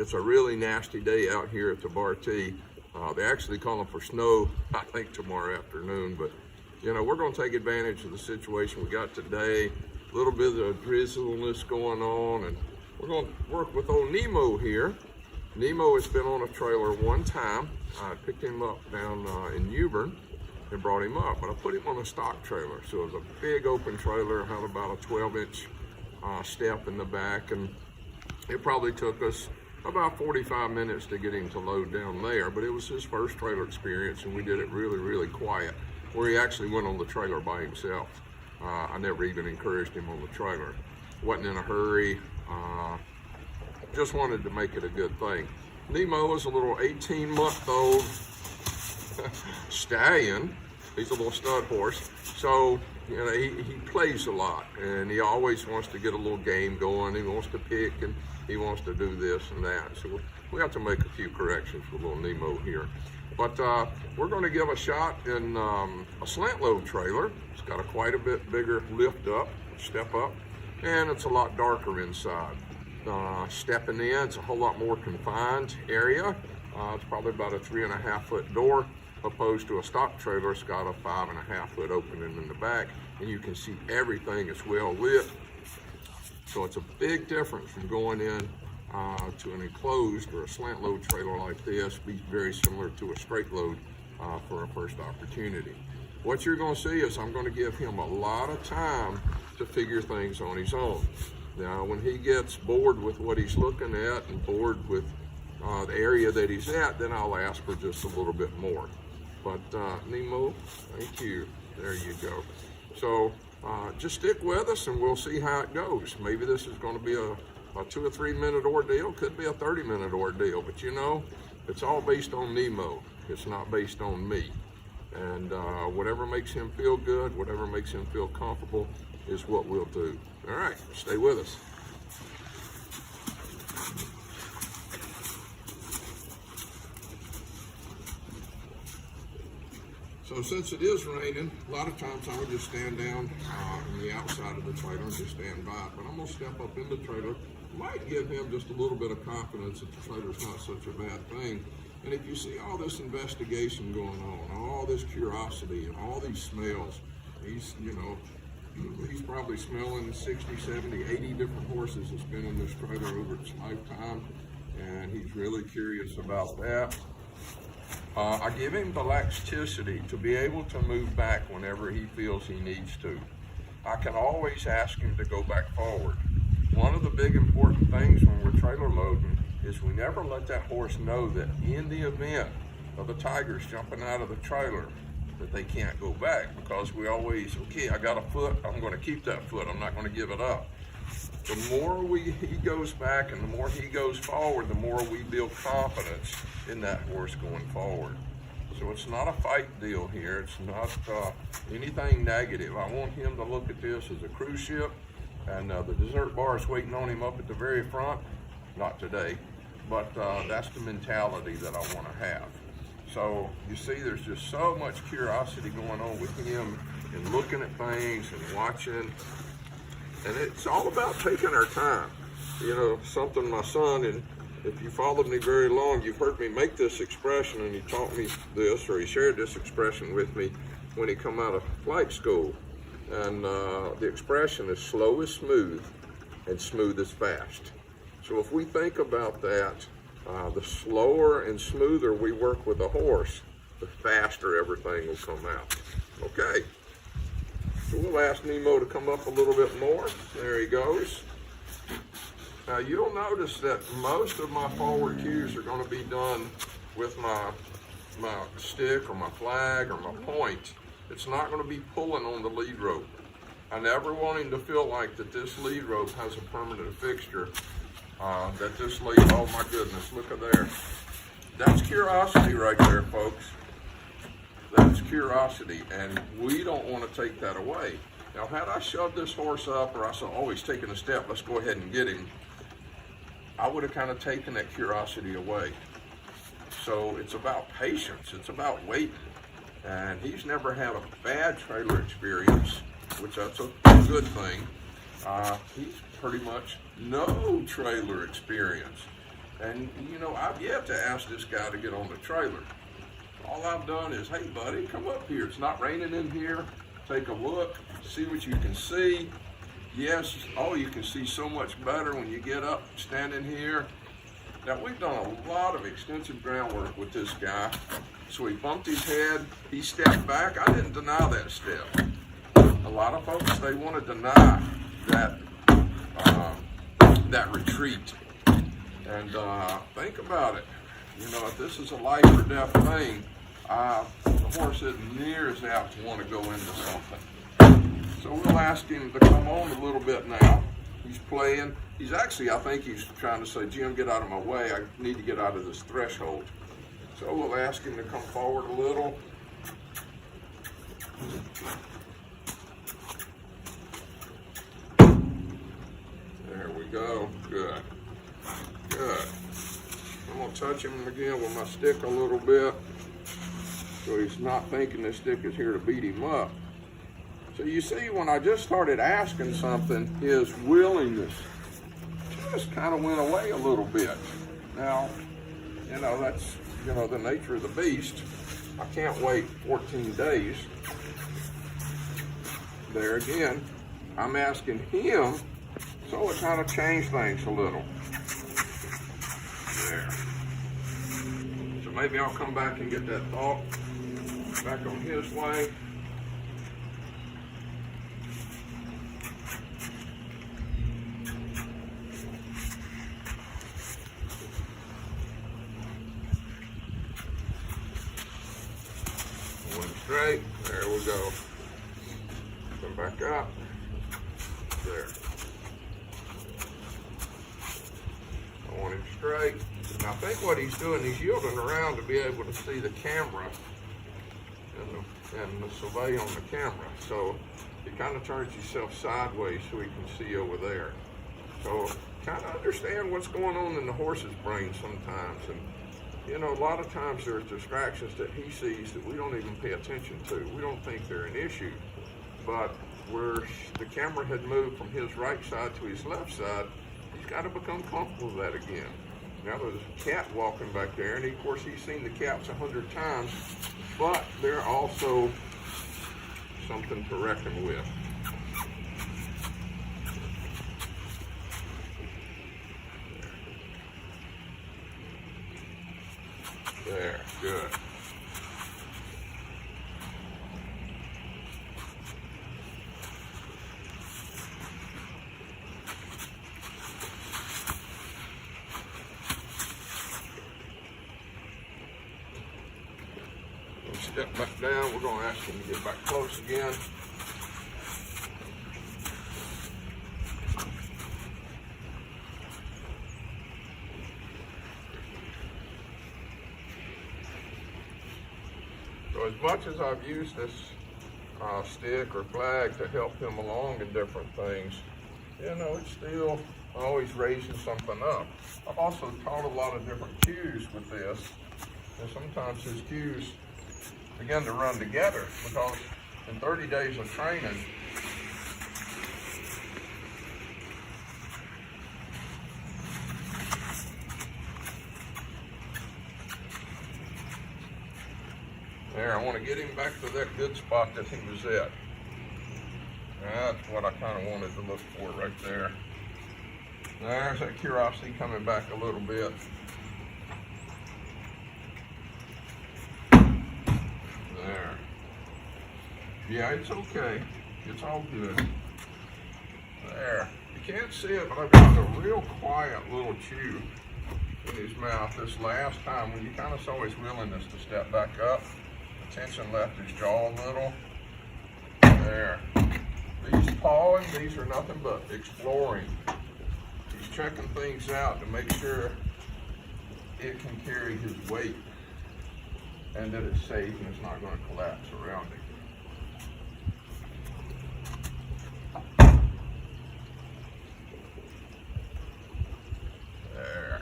It's a really nasty day out here at the Bar T. They're actually calling for snow, I think, tomorrow afternoon. But, you know, we're going to take advantage of the situation we got today. A little bit of drizzliness going on, and we're going to work with old Nemo here. Nemo has been on a trailer one time. I picked him up down in Newbern and brought him up, but I put him on a stock trailer. So it was a big open trailer, had about a 12-inch step in the back, and it probably took us about 45 minutes to get him to load down there, but it was his first trailer experience, and we did it really, really quiet, where he actually went on the trailer by himself. I never even encouraged him on the trailer. Wasn't in a hurry, just wanted to make it a good thing. Nemo is a little 18-month-old stallion. He's a little stud horse, so you know, he plays a lot, and he always wants to get a little game going. He wants to pick, and he wants to do this and that. So we have to make a few corrections with little Nemo here. But we're going to give a shot in a slant load trailer. It's got quite a bit bigger lift up, step up, and it's a lot darker inside. Stepping in, it's a whole lot more confined area. It's probably about a 3.5-foot door, opposed to a stock trailer. It's got a 5.5-foot opening in the back, and you can see everything is well lit. So it's a big difference from going in to an enclosed or a slant load trailer like this. Be very similar to a straight load for a first opportunity. What you're going to see is I'm going to give him a lot of time to figure things on his own. Now, when he gets bored with what he's looking at and bored with the area that he's at, then I'll ask for just a little bit more. But Nemo, thank you. There you go. So just stick with us and we'll see how it goes. Maybe this is going to be a 2 or 3 minute ordeal. Could be a 30-minute ordeal. But you know, it's all based on Nemo. It's not based on me. And whatever makes him feel good, whatever makes him feel comfortable is what we'll do. All right, stay with us. So since it is raining, a lot of times I would just stand down on the outside of the trailer and just stand by it. But I'm going to step up in the trailer. Might give him just a little bit of confidence that the trailer's not such a bad thing. And if you see all this investigation going on, all this curiosity and all these smells, he's probably smelling 60, 70, 80 different horses that's been in this trailer over its lifetime. And he's really curious about that. I give him the laxicity to be able to move back whenever he feels he needs to. I can always ask him to go back forward. One of the big important things when we're trailer loading is we never let that horse know that in the event of the tigers jumping out of the trailer that they can't go back, because we always, okay, I got a foot, I'm going to keep that foot, I'm not going to give it up. The more he goes back and the more he goes forward, the more we build confidence in that horse going forward. So it's not a fight deal here. It's not anything negative. I want him to look at this as a cruise ship, and the dessert bar is waiting on him up at the very front. Not today, but that's the mentality that I want to have. So you see, there's just so much curiosity going on with him and looking at things and watching. And it's all about taking our time. You know, something my son, and if you followed me very long, you've heard me make this expression, and he taught me this, or he shared this expression with me when he come out of flight school. And the expression is slow is smooth, and smooth is fast. So if we think about that, the slower and smoother we work with a horse, the faster everything will come out. Okay. So we'll ask Nemo to come up a little bit more. There he goes. Now you'll notice that most of my forward cues are going to be done with my stick or my flag or my point. It's not going to be pulling on the lead rope. I never want him to feel like that this lead rope has a permanent fixture. That this lead, oh my goodness, look at there. That's curiosity right there, folks. That's curiosity, and we don't want to take that away. Now, had I shoved this horse up, or I saw, oh, he's taking a step, let's go ahead and get him, I would have kind of taken that curiosity away. So it's about patience, it's about waiting. And he's never had a bad trailer experience, which that's a good thing. He's pretty much no trailer experience. And you know, I've yet to ask this guy to get on the trailer. All I've done is, hey buddy, come up here. It's not raining in here. Take a look, see what you can see. Yes, oh, you can see so much better when you get up standing here. Now, we've done a lot of extensive groundwork with this guy. So he bumped his head, he stepped back. I didn't deny that step. A lot of folks, they want to deny that, that retreat. And think about it. You know, if this is a life or death thing, the horse isn't near as apt to want to go into something. So we'll ask him to come on a little bit now. He's playing. He's actually, I think he's trying to say, Jim, get out of my way. I need to get out of this threshold. So we'll ask him to come forward a little. There we go. Good. Good. I'm going to touch him again with my stick a little bit so he's not thinking this stick is here to beat him up. So you see, when I just started asking something, his willingness just kind of went away a little bit. Now, you know, that's, you know, the nature of the beast. I can't wait 14 days. There again, I'm asking him, so it kind of changed things a little. There. So maybe I'll come back and get that thought back on his way. Straight, there we go. Come back up. There. I want him straight. And I think what he's doing, he's yielding around to be able to see the camera and the survey on the camera. So he kind of turns himself sideways so he can see over there. So kind of understand what's going on in the horse's brain sometimes. And you know, a lot of times there's distractions that he sees that we don't even pay attention to. We don't think they're an issue. But where the camera had moved from his right side to his left side, he's got to become comfortable with that again. Now there's a cat walking back there, and of course he's seen the cats 100 times, but they're also something to reckon with. There, good. We'll step back down. We're going to ask him to get back close again. So as much as I've used this stick or flag to help him along in different things, you know, it's still always raising something up. I've also taught a lot of different cues with this, and sometimes his cues begin to run together because in 30 days of training, there, I want to get him back to that good spot that he was at. That's what I kind of wanted to look for right there. There's that curiosity coming back a little bit. There. Yeah, it's okay. It's all good. There. You can't see it, but I've got a real quiet little chew in his mouth this last time when you kind of saw his willingness to step back up. The tension left his jaw a little. There. These pawing, these are nothing but exploring. He's checking things out to make sure it can carry his weight and that it's safe and it's not going to collapse around it. There.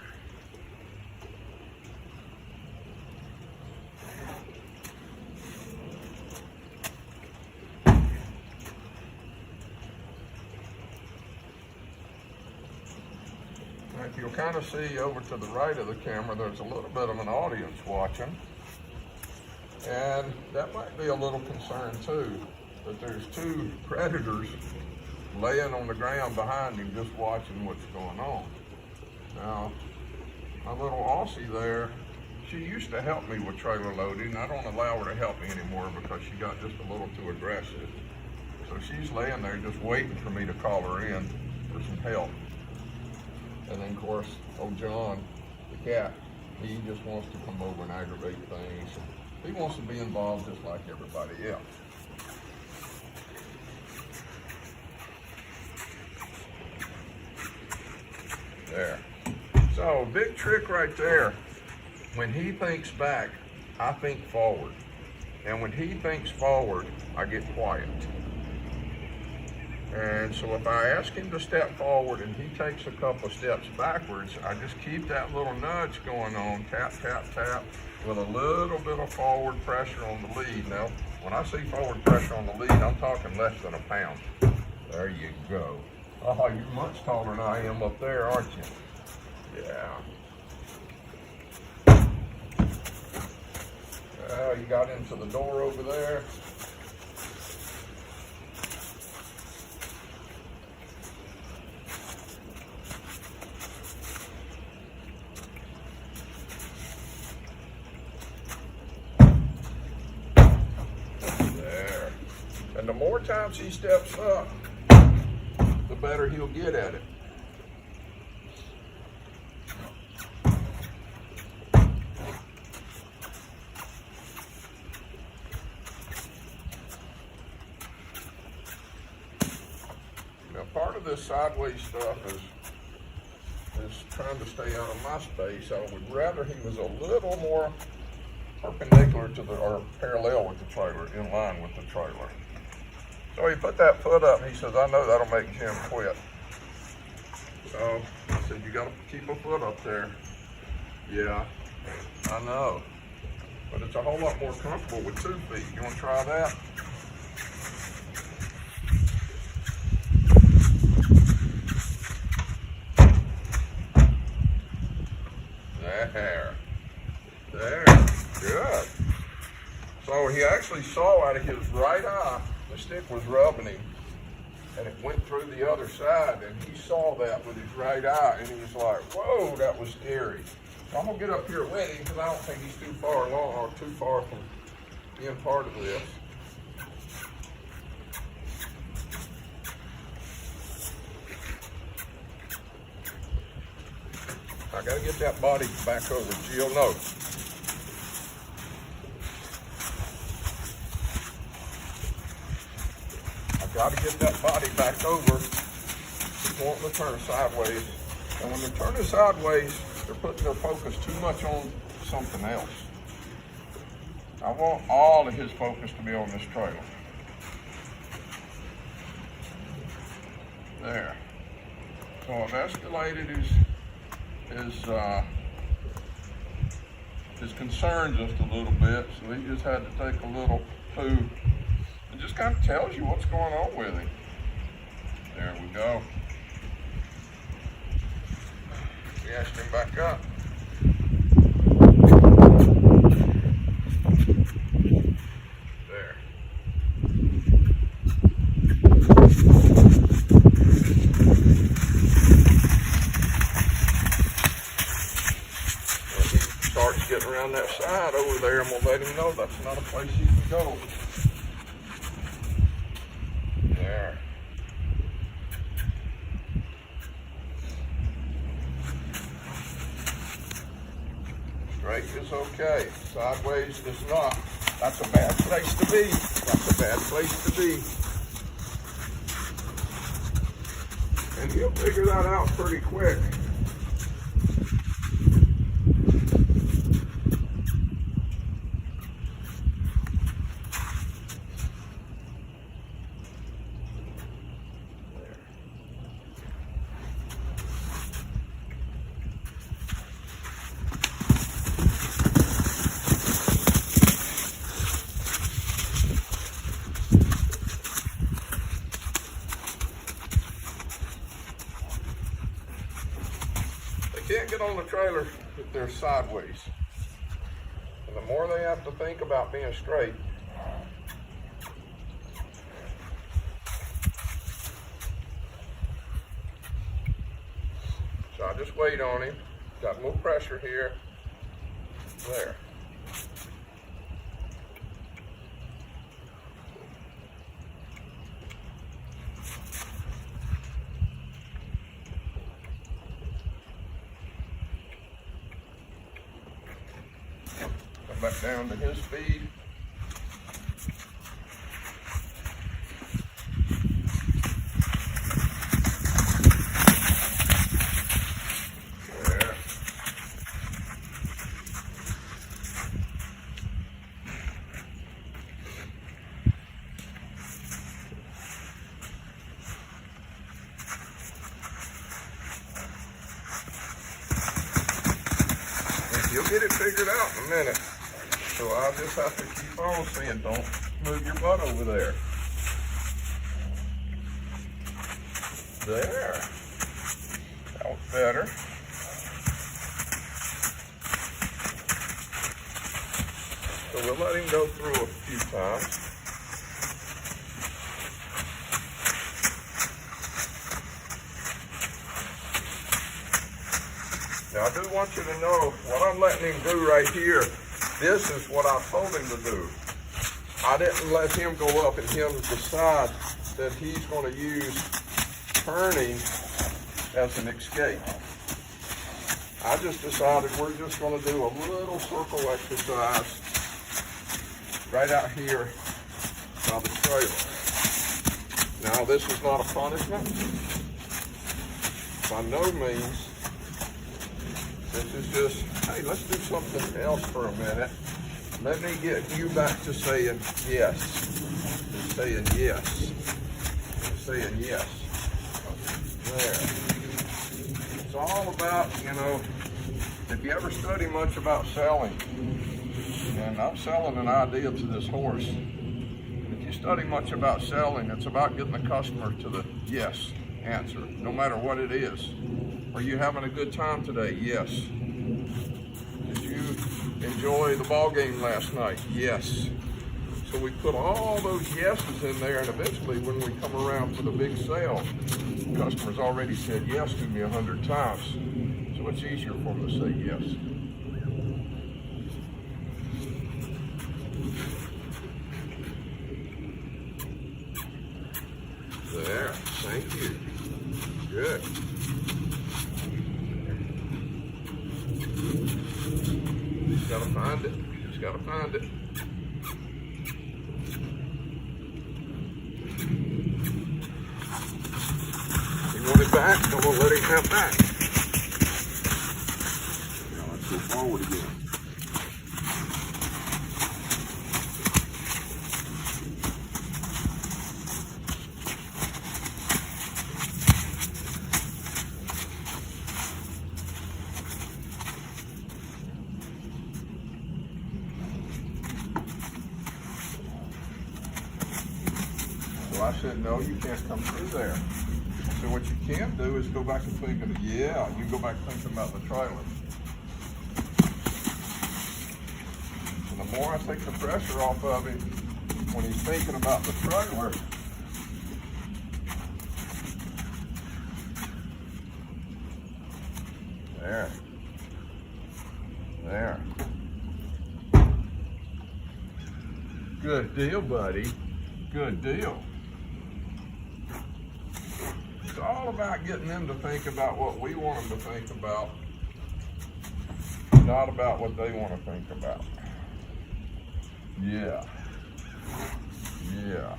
If you'll can kind of see over to the right of the camera, there's a little bit of an audience watching. And that might be a little concern too, that there's two predators laying on the ground behind him just watching what's going on. Now, my little Aussie there, she used to help me with trailer loading. I don't allow her to help me anymore because she got just a little too aggressive. So she's laying there just waiting for me to call her in for some help. And then of course, old John, the cat, he just wants to come over and aggravate things. He wants to be involved just like everybody else. There. So, big trick right there. When he thinks back, I think forward. And when he thinks forward, I get quiet. And so if I ask him to step forward and he takes a couple of steps backwards, I just keep that little nudge going on, tap, tap, tap, with a little bit of forward pressure on the lead. Now, when I see forward pressure on the lead, I'm talking less than a pound. There you go. Oh, you're much taller than I am up there, aren't you? Yeah. You got into the door over there. There. And the more times he steps up, the better he'll get at it. Now, part of this sideways stuff is trying to stay out of my space. I would rather he was a little more perpendicular to or parallel with the trailer, in line with the trailer. So he put that foot up and he says, I know that'll make Jim quit. So I said, you gotta keep a foot up there. Yeah, I know. But it's a whole lot more comfortable with 2 feet. You wanna try that? There, good. So he actually saw out of his right eye, the stick was rubbing him, and it went through the other side, and he saw that with his right eye, and he was like, whoa, that was scary. So I'm gonna get up here with him because I don't think he's too far along or too far from being part of this. I gotta get that body back over. Jill, no. I gotta get that body back over. He's wanting to turn sideways. And when they're turning sideways, they're putting their focus too much on something else. I want all of his focus to be on this trailer. There. So I've escalated his concern just a little bit, so he just had to take a little poo. It just kind of tells you what's going on with him. There we go. We asked him back up. There. Starts getting around that side over there, I'm gonna let him know that's not a place he can go. There. Straight is okay, sideways is not. That's a bad place to be. That's a bad place to be. And he'll figure that out pretty quick. trailers, they're sideways. And the more they have to think about being straight, so I just wait on him. Got a little pressure here. There. Come back down to his speed. There. You'll get it figured out in a minute. So I just have to keep on saying, don't move your butt over there. There. That was better. So we'll let him go through a few times. Now I do want you to know what I'm letting him do right here. This is what I told him to do. I didn't let him go up and him decide that he's going to use turning as an escape. I just decided we're just going to do a little circle exercise right out here by the trailer. Now this is not a punishment. By no means. This is just, hey, let's do something else for a minute. Let me get you back to saying yes. And saying yes. And saying yes. There. It's all about, you know, if you ever study much about selling, and I'm selling an idea to this horse. If you study much about selling, it's about getting the customer to the yes answer, no matter what it is. Are you having a good time today? Yes. Did you enjoy the ball game last night? Yes. So we put all those yeses in there, and eventually when we come around for the big sale, the customer's already said yes to me 100 times. So it's easier for them to say yes. There, thank you. Good. Just gotta find it. Just gotta find it. You want it back? I'm gonna let him have back. Now let's go forward again. I said, no, you can't come through there. So what you can do is go back and think of, yeah, you go back thinking about the trailer. And the more I take the pressure off of him when he's thinking about the trailer, there. There. Good deal, buddy. Good deal. It's all about getting them to think about what we want them to think about, not about what they want to think about. Yeah. Yeah.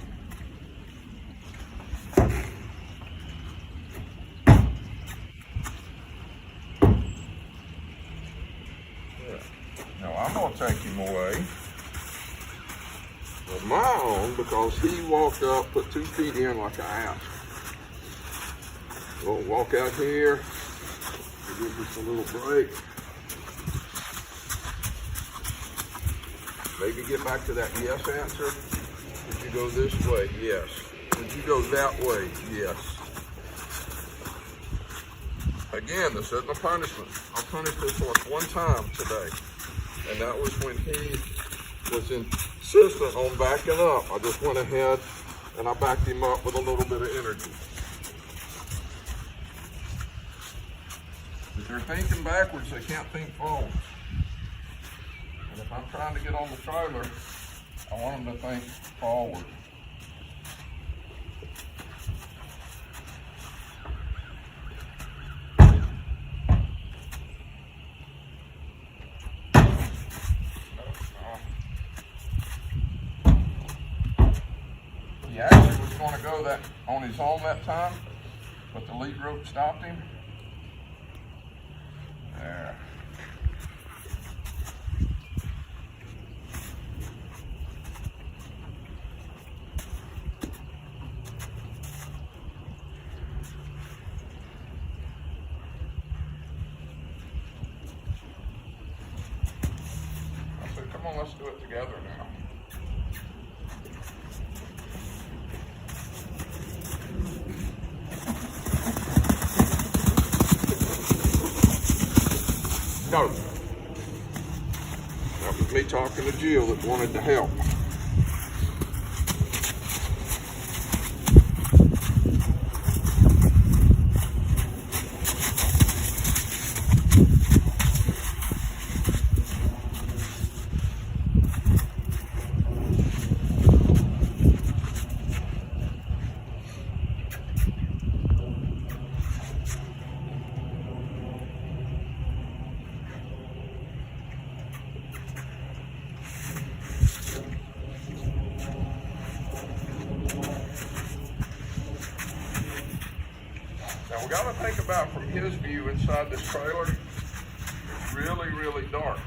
Now I'm going to take him away of my own because he walked up, put 2 feet in like I asked. We'll walk out here, we'll give this a little break. Maybe get back to that yes answer. Did you go this way? Yes. Did you go that way? Yes. again, this isn't a punishment. I'll punish this horse one time today. And that was when he was insistent on backing up. I just went ahead and I backed him up with a little bit of energy. If they're thinking backwards, they can't think forwards. And if I'm trying to get on the trailer, I want them to think forward. He actually was going to go that on his own that time, but the lead rope stopped him. There. I said, come on, let's do it together now. No. That was me talking to Jill that wanted to help. Now we got to think about from his view inside this trailer, it's really, really dark.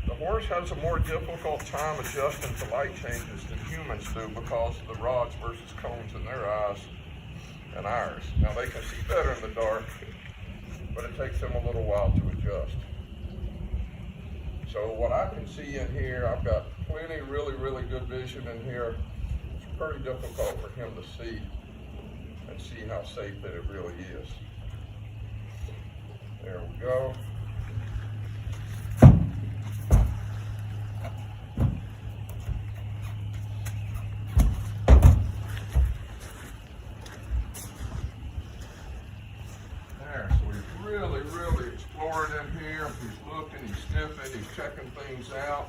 The horse has a more difficult time adjusting to light changes than humans do because of the rods versus cones in their eyes and ours. Now they can see better in the dark, but it takes them a little while to adjust. So what I can see in here, I've got plenty really, really good vision in here. It's pretty difficult for him to see and see how safe that it really is. There we go. There, so he's really, really exploring in here. He's looking, he's sniffing, he's checking things out.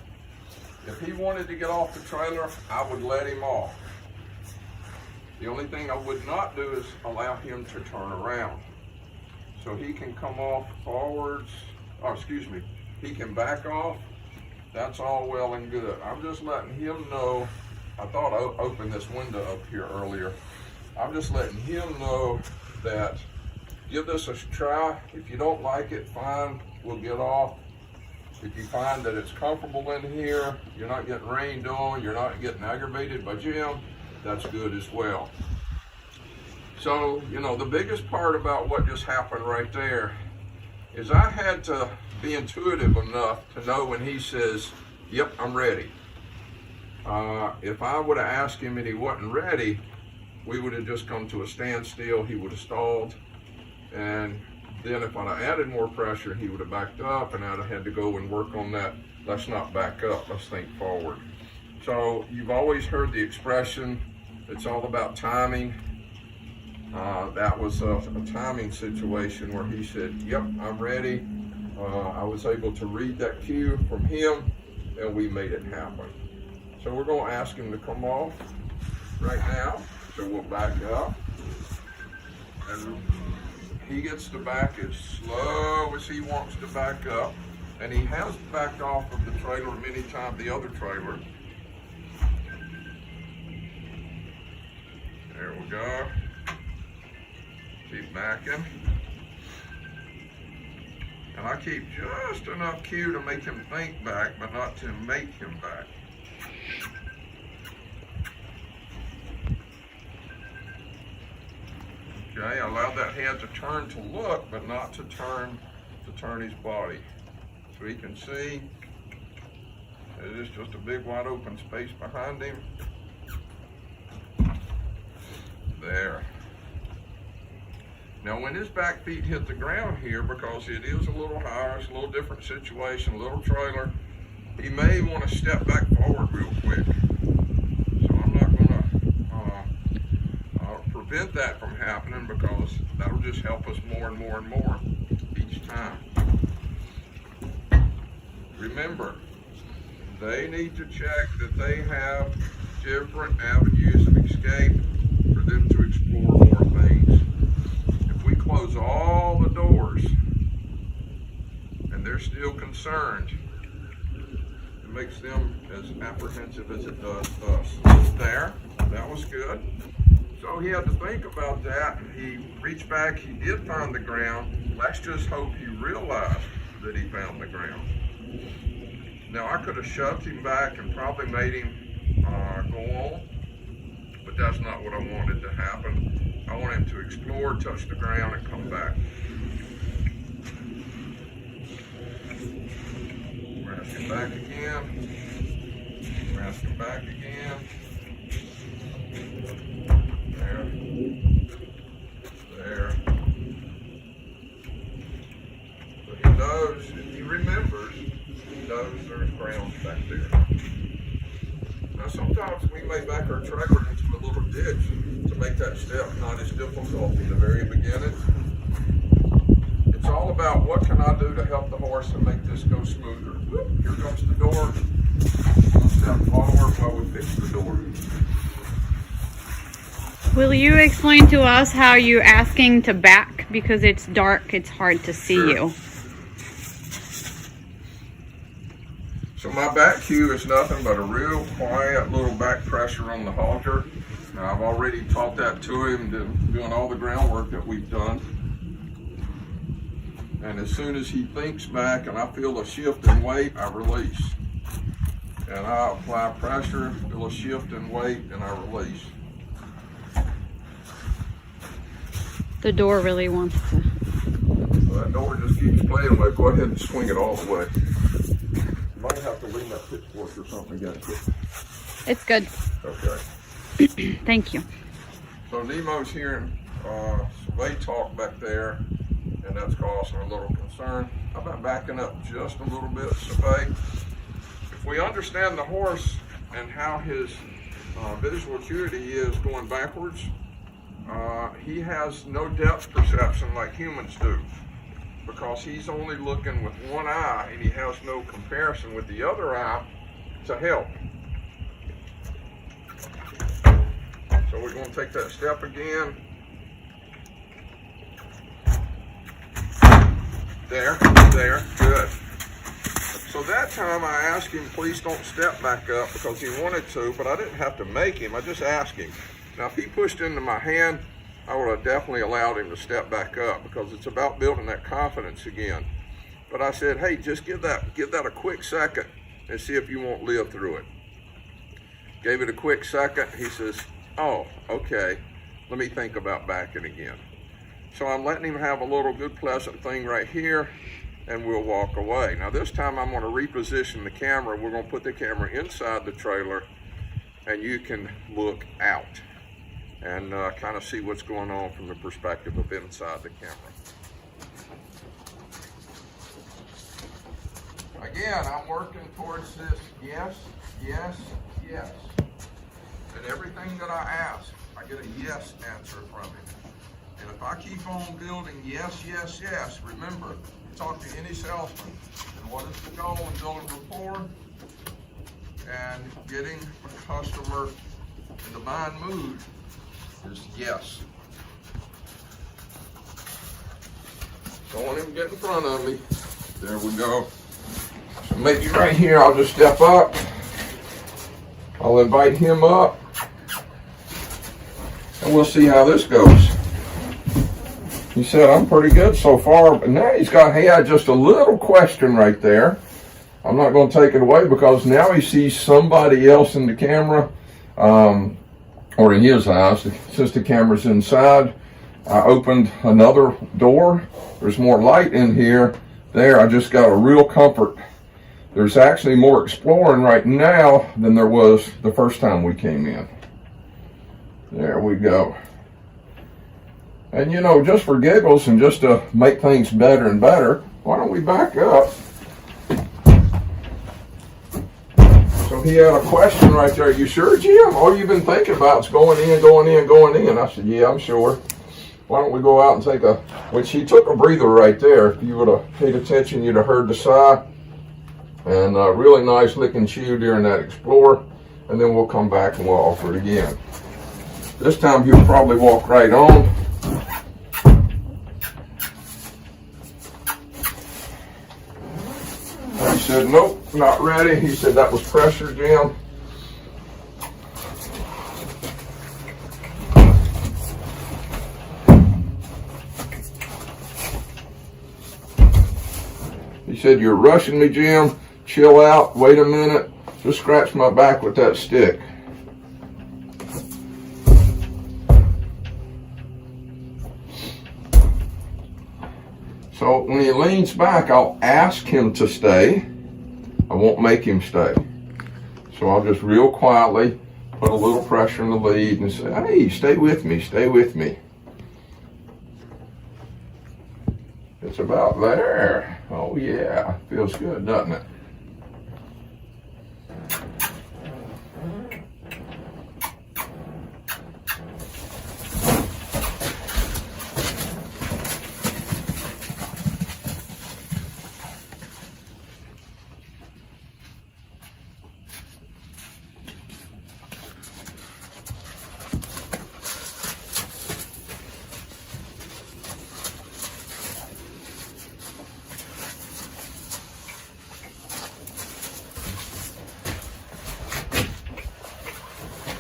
If he wanted to get off the trailer, I would let him off. The only thing I would not do is allow him to turn around. So he can come off forwards, he can back off. That's all well and good. I'm just letting him know, I thought I opened this window up here earlier. I'm just letting him know that give this a try. If you don't like it, fine, we'll get off. If you find that it's comfortable in here, you're not getting rained on, you're not getting aggravated by Jim, that's good as well. So, you know, the biggest part about what just happened right there is I had to be intuitive enough to know when he says, yep, I'm ready. If I would have asked him and he wasn't ready, we would have just come to a standstill, he would have stalled, and then if I'd have added more pressure, he would have backed up, and I'd have had to go and work on that. Let's not back up, let's think forward. So you've always heard the expression, it's all about timing. That was a timing situation where he said, yep, I'm ready. I was able to read that cue from him, and we made it happen. So we're going to ask him to come off right now. So we'll back up. And he gets to back as slow as he wants to back up. And he has backed off of the trailer many times, the other trailer. There we go. Keep backing. And I keep just enough cue to make him think back, but not to make him back. Okay, I allowed that head to turn to look, but not to turn his body. So he can see it is just a big wide open space behind him. There. Now when his back feet hit the ground here, because it is a little higher, it's a little different situation, a little trailer, he may want to step back forward real quick. So I'm not going to prevent that from happening, because that'll just help us more and more and more each time. Remember, they need to check that they have different avenues of escape for them to explore more things. If we close all the doors and they're still concerned, it makes them as apprehensive as it does us. There, that was good. So he had to think about that. He reached back, he did find the ground. Let's just hope he realized that he found the ground. Now I could have shoved him back and probably made him go on, but that's not what I wanted to happen. I want him to explore, touch the ground, and come back. Rest him back again. Rest him back again. There. There. So he knows, he remembers, he knows there's ground back there. Now sometimes we may back our trailer into a little ditch to make that step not as difficult in the very beginning. It's all about what can I do to help the horse and make this go smoother. Whoop, here comes the door. One step forward while we fix the door. Will you explain to us how you're asking to back? Because it's dark, it's hard to see you. So my back cue is nothing but a real quiet little back pressure on the halter. Now I've already taught that to him, doing all the groundwork that we've done. And as soon as he thinks back and I feel a shift in weight, I release. And I apply pressure, feel a shift in weight, and I release. The door really wants to. So that door just keeps playing with. Go ahead and swing it all the way. You might have to lean that pitchfork or something against it. It's good. Okay. Thank you. So Nemo's hearing survey talk back there, and that's causing a little concern. How about backing up just a little bit, survey? If we understand the horse and how his visual acuity is going backwards, he has no depth perception like humans do, because he's only looking with one eye and he has no comparison with the other eye to help. So we're going to take that step again. There, good. So that time I asked him, please don't step back up, because he wanted to, but I didn't have to make him, I just asked him. Now if he pushed into my hand, I would have definitely allowed him to step back up, because it's about building that confidence again. But I said, hey, just give that a quick second and see if you won't live through it. Gave it a quick second. He says, oh, okay, let me think about backing again. So I'm letting him have a little good pleasant thing right here, and we'll walk away. Now this time I'm going to reposition the camera. We're going to put the camera inside the trailer, and you can look out and kind of see what's going on from the perspective of inside the camera. Again, I'm working towards this yes, yes, yes. And everything that I ask, I get a yes answer from him. And if I keep on building yes, yes, yes, remember, talk to any salesman, and what is the goal in building rapport and getting a customer in the buying mood is yes. Don't want him to get in front of me. There we go. So maybe right here I'll just step up. I'll invite him up, and we'll see how this goes. He said, I'm pretty good so far, but now he had just a little question right there. I'm not going to take it away, because now he sees somebody else in the camera, or in his eyes, since the camera's inside. I opened another door. There's more light in here. There, I just got a real comfort. There's actually more exploring right now than there was the first time we came in. There we go. And you know, just for giggles and just to make things better and better, why don't we back up? So he had a question right there. You sure, Jim? All you've been thinking about is going in, going in, going in. I said, yeah, I'm sure. Why don't we go out and take a, which he took a breather right there. If you would have paid attention, you'd have heard the sigh. And a really nice lick and chew during that Explorer. And then we'll come back and we'll offer it again. This time he'll probably walk right on. He said, nope, not ready. He said that was pressure, Jim. He said, you're rushing me, Jim. Chill out, wait a minute. Just scratch my back with that stick. So when he leans back, I'll ask him to stay. I won't make him stay. So I'll just real quietly put a little pressure in the lead and say, hey, stay with me, stay with me. It's about there. Oh yeah, feels good, doesn't it?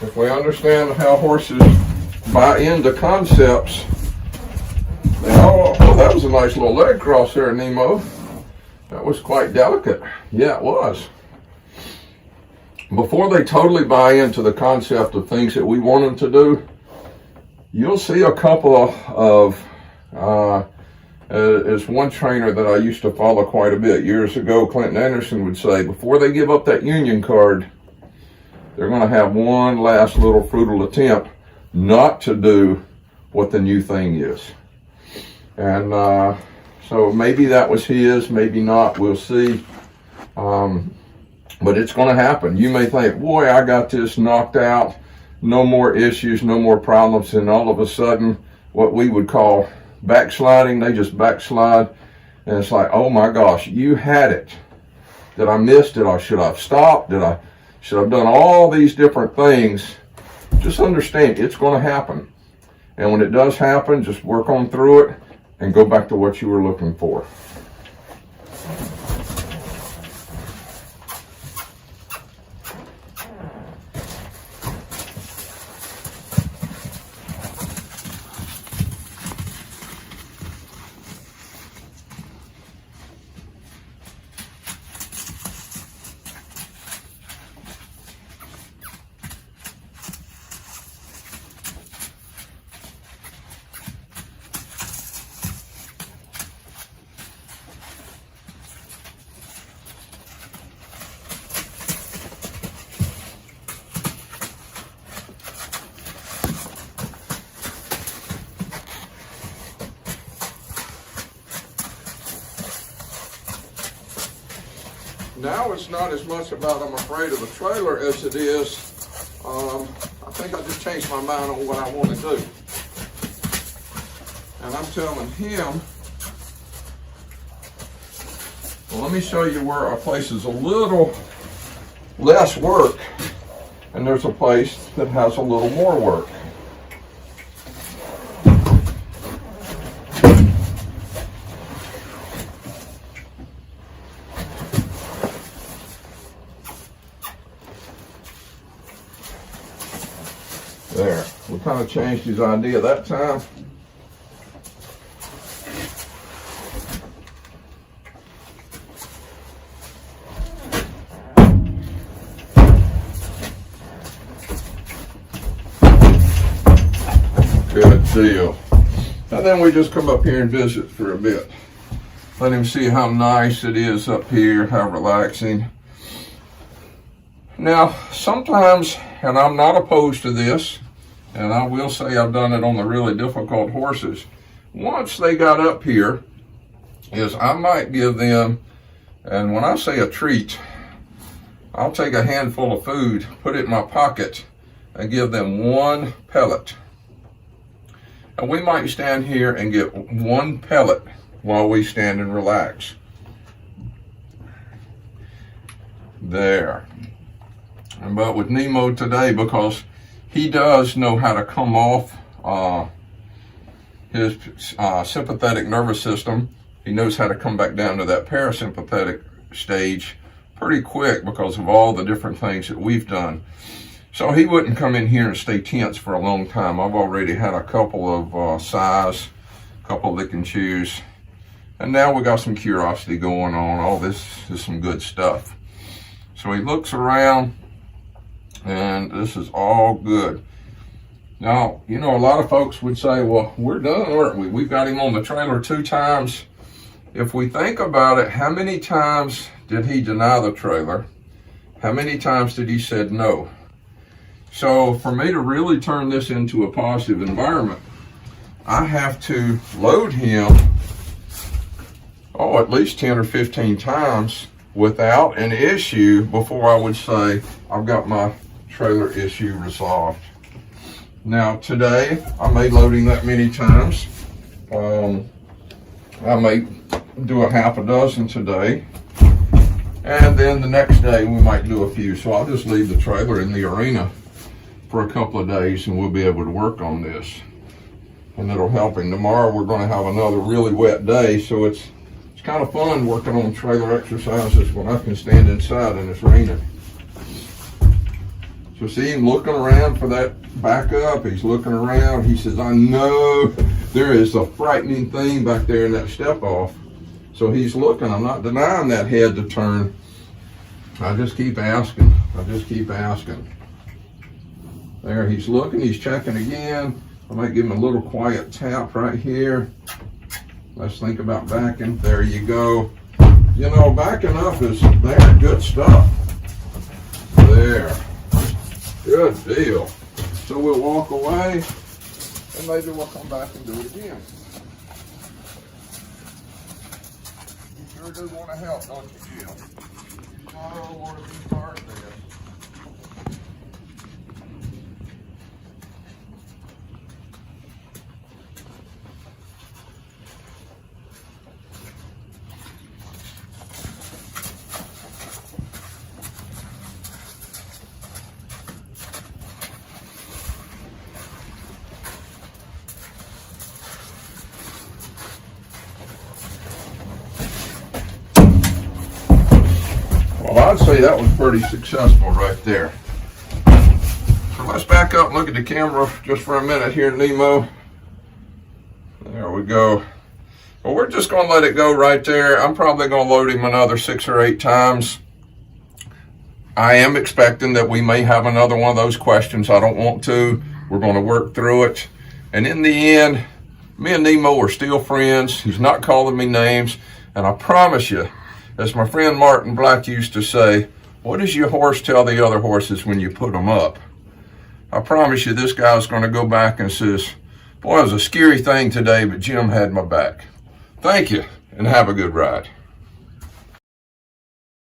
If we understand how horses buy into concepts, oh, that was a nice little leg cross there, Nemo. That was quite delicate. Yeah, it was. Before they totally buy into the concept of things that we want them to do, you'll see a couple of, as one trainer that I used to follow quite a bit years ago, Clinton Anderson would say, before they give up that union card, they're going to have one last little frugal attempt not to do what the new thing is. And so maybe that was his, maybe not, we'll see. But it's going to happen. You may think, boy, I got this knocked out, no more issues, no more problems, and all of a sudden, what we would call backsliding, they just backslide, and it's like, oh my gosh, you had it. Did I miss? Should I have stopped? Should I have done all these different things? Just understand, it's going to happen. And when it does happen, just work on through it and go back to what you were looking for. Now it's not as much about I'm afraid of the trailer as it is, I think I just changed my mind on what I want to do. And I'm telling him, well, let me show you where our place is a little less work, and there's a place that has a little more work. There, we kind of changed his idea that time. Good deal. And then we just come up here and visit for a bit. Let him see how nice it is up here, how relaxing. Now, sometimes, and I'm not opposed to this, and I will say I've done it on the really difficult horses. Once they got up here, is I might give them, and when I say a treat, I'll take a handful of food, put it in my pocket, and give them one pellet. And we might stand here and get one pellet while we stand and relax. There. But with Nemo today, because he does know how to come off his sympathetic nervous system, he knows how to come back down to that parasympathetic stage pretty quick because of all the different things that we've done. So he wouldn't come in here and stay tense for a long time. I've already had a couple of size, a couple lick and chews, and now we got some curiosity going on. All this is some good stuff. So he looks around, and this is all good. Now, you know, a lot of folks would say, well, we're done, aren't we? We've got him on the trailer 2 times. If we think about it, how many times did he deny the trailer? How many times did he said no? So for me to really turn this into a positive environment, I have to load him, at least 10 or 15 times without an issue before I would say, I've got my trailer issue resolved. Now today, I may load him that many times. I may do a half a dozen today. And then the next day we might do a few. So I'll just leave the trailer in the arena for a couple of days and we'll be able to work on this. And it'll help him. Tomorrow we're going to have another really wet day, so it's kind of fun working on trailer exercises when I can stand inside and it's raining. So see him looking around for that backup. He's looking around. He says, I know there is a frightening thing back there in that step off. So he's looking. I'm not denying that head to turn. I just keep asking. There, he's looking. He's checking again. I might give him a little quiet tap right here. Let's think about backing. There you go. You know, backing up is there. Good stuff. There. Good deal. So we'll walk away and maybe we'll come back and do it again. You sure do want to help, don't you, Jim? I don't want to be part of this. Well, I'd say that was pretty successful right there. So let's back up and look at the camera just for a minute here, Nemo. There we go. Well, we're just going to let it go right there. I'm probably going to load him another 6 or 8 times. I am expecting that we may have another one of those questions. I don't want to. We're going to work through it. And in the end, me and Nemo are still friends. He's not calling me names. And I promise you, as my friend Martin Black used to say, what does your horse tell the other horses when you put them up? I promise you this guy's going to go back and says, boy, it was a scary thing today, but Jim had my back. Thank you, and have a good ride.